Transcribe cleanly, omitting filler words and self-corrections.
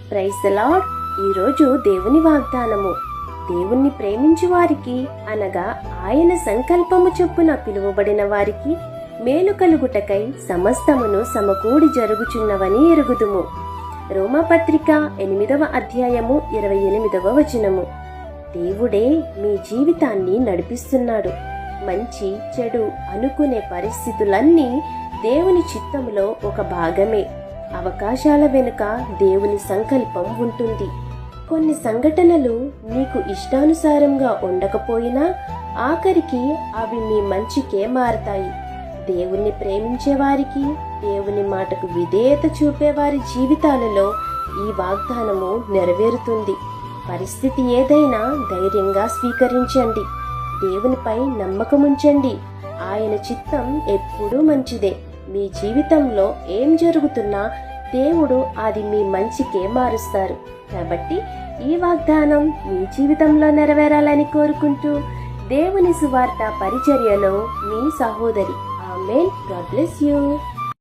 Praise the lord. ఈరోజు దేవుని వాగ్దానము. దేవుణ్ణి ప్రేమించు వారికి అనగా ఆయన సంకల్పము చొప్పున పిలువబడిన వారికి మేలు కలుగుటకై సమస్తమును సమకూడి జరుగుచున్నవని ఎరుగుదుము. రోమాపత్రిక 8వ అధ్యాయము 28వ వచనము. దేవుడే మీ జీవితాన్ని నడిపిస్తున్నాడు. మంచి చెడు అనుకునే పరిస్థితులన్నీ దేవుని చిత్తములో ఒక భాగమే. అవకాశాల వెనుక దేవుని సంకల్పం ఉంటుంది. కొన్ని సంఘటనలు నీకు ఇష్టానుసారంగా ఉండకపోయినా ఆఖరికి అవి మీ మంచికే మారతాయి. దేవుణ్ణి ప్రేమించే వారికి, దేవుని మాటకు విధేయత చూపేవారి జీవితాలలో ఈ వాగ్దానము నెరవేరుతుంది. పరిస్థితి ఏదైనా ధైర్యంగా స్వీకరించండి. దేవునిపై నమ్మకముంచండి. ఆయన చిత్తం ఎప్పుడూ మంచిదే. మీ జీవితంలో ఏం జరుగుతున్నా దేవుడు అది మీ మంచికే మారుస్తారు. కాబట్టి ఈ వాగ్దానం మీ జీవితంలో నెరవేరాలని కోరుకుంటూ దేవుని సువార్త పరిచర్యలో మీ సహోదరి. ఆమేన్. God bless you.